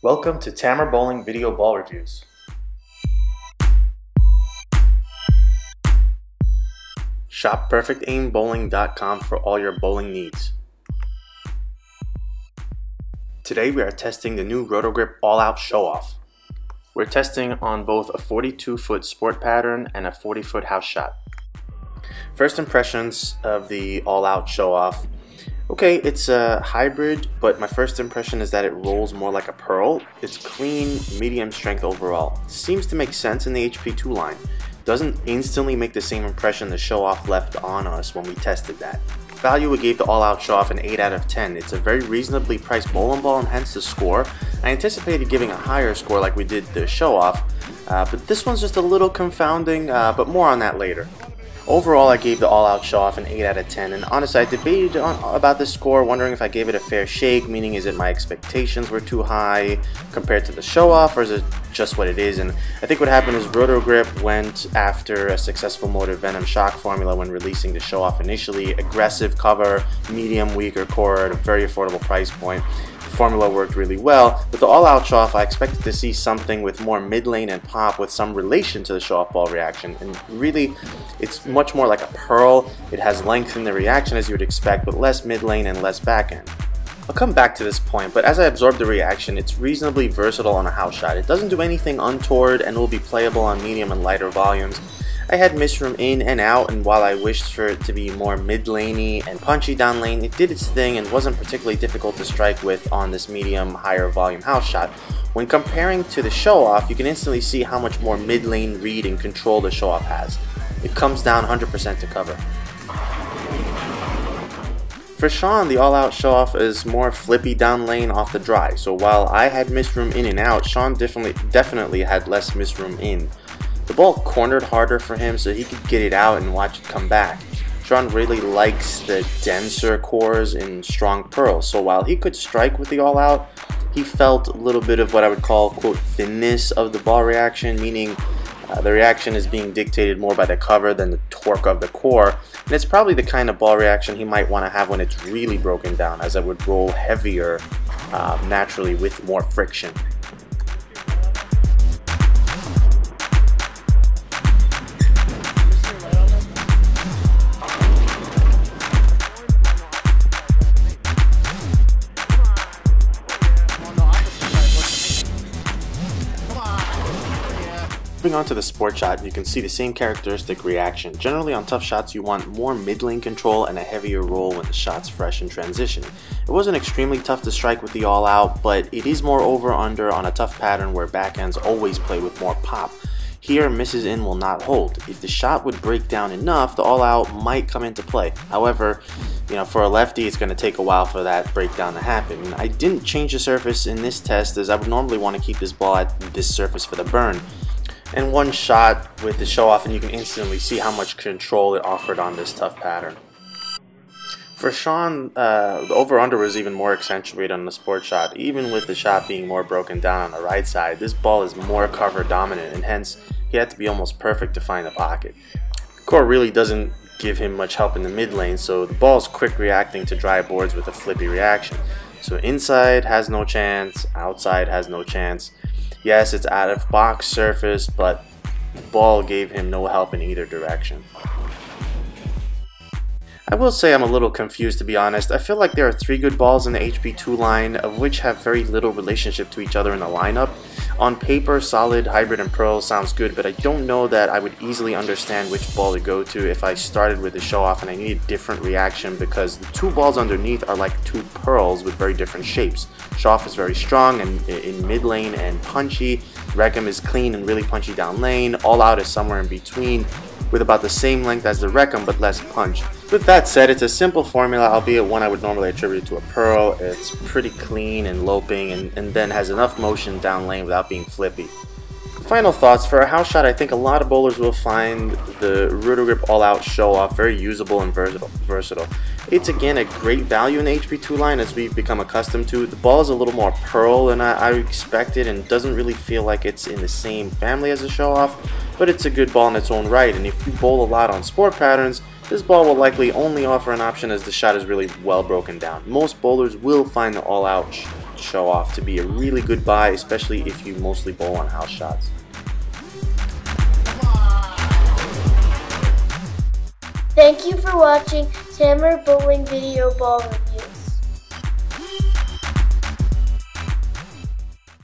Welcome to Tamer Bowling Video Ball Reviews. Shop perfectaimbowling.com for all your bowling needs. Today we are testing the new Roto Grip All-Out Show-Off. We're testing on both a 42-foot sport pattern and a 40-foot house shot. First impressions of the All-Out Show-Off. Okay, it's a hybrid, but my first impression is that it rolls more like a pearl. It's clean, medium strength overall. Seems to make sense in the HP2 line. Doesn't instantly make the same impression the Show-Off left on us when we tested that. Value, we gave the All-Out Show-Off an 8 out of 10. It's a very reasonably priced bowling ball and hence the score. I anticipated giving a higher score like we did the Show-Off, but this one's just a little confounding, but more on that later. Overall, I gave the All-Out Show-Off an 8 out of 10, and honestly, I debated about this score, wondering if I gave it a fair shake, meaning is it my expectations were too high compared to the Show-Off, or is it just what it is? And I think what happened is Roto Grip went after a successful motor Venom shock formula when releasing the Show-Off initially. Aggressive cover, medium, weaker core at a very affordable price point. The formula worked really well. With the All-Out Show-Off, I expected to see something with more mid-lane and pop with some relation to the Show-Off ball reaction, and really it's much more like a pearl. It has length in the reaction as you would expect, but less mid-lane and less back-end. I'll come back to this point, but as I absorb the reaction, it's reasonably versatile on a house shot. It doesn't do anything untoward and will be playable on medium and lighter volumes. I had misroom in and out, and while I wished for it to be more mid-laney and punchy down lane, it did its thing and wasn't particularly difficult to strike with on this medium, higher volume house shot. When comparing to the Show-Off, you can instantly see how much more mid-lane read and control the Show-Off has. It comes down 100% to cover. For Sean, the All-Out Show-Off is more flippy down lane off the dry, so while I had misroom in and out, Sean definitely had less misroom in. The ball cornered harder for him so he could get it out and watch it come back. Sean really likes the denser cores in strong pearls, so while he could strike with the All-Out, he felt a little bit of what I would call, quote, thinness of the ball reaction, meaning the reaction is being dictated more by the cover than the torque of the core, and it's probably the kind of ball reaction he might want to have when it's really broken down, as it would roll heavier naturally with more friction. Moving on to the sport shot, you can see the same characteristic reaction. Generally on tough shots you want more mid-lane control and a heavier roll when the shot's fresh in transition. It wasn't extremely tough to strike with the All-Out, but it is more over-under on a tough pattern where backhands always play with more pop. Here, misses in will not hold. If the shot would break down enough, the All-Out might come into play. However, for a lefty, it's going to take a while for that breakdown to happen. I didn't change the surface in this test as I would normally want to keep this ball at this surface for the burn. And one shot with the Show-Off and you can instantly see how much control it offered on this tough pattern. For Sean, the over-under was even more accentuated on the sport shot. Even with the shot being more broken down on the right side, this ball is more cover dominant and hence he had to be almost perfect to find the pocket. The core really doesn't give him much help in the mid lane, so the ball is quick reacting to dry boards with a flippy reaction. So inside has no chance, outside has no chance. Yes, it's out of box surface, but the ball gave him no help in either direction. I will say I'm a little confused, to be honest. I feel like there are 3 good balls in the HP2 line, of which have very little relationship to each other in the lineup. On paper, solid, hybrid, and pearl sounds good, but I don't know that I would easily understand which ball to go to if I started with the Show-Off and I need a different reaction, because the 2 balls underneath are like 2 pearls with very different shapes. Show-Off is very strong and in mid lane and punchy. Reckham is clean and really punchy down lane. All-Out is somewhere in between, with about the same length as the Reckham but less punch. With that said, it's a simple formula, albeit one I would normally attribute to a pearl. It's pretty clean and loping and then has enough motion down lane without being flippy. Final thoughts, for a house shot, I think a lot of bowlers will find the Roto Grip All-Out Show-Off very usable and versatile. It's again a great value in the HP2 line as we've become accustomed to. The ball is a little more pearl than I expected and doesn't really feel like it's in the same family as a Show-Off, but it's a good ball in its own right, and if you bowl a lot on sport patterns, this ball will likely only offer an option as the shot is really well broken down. Most bowlers will find the All-Out show off to be a really good buy, especially if you mostly bowl on house shots. Thank you for watching Tamer Bowling Video Ball Review.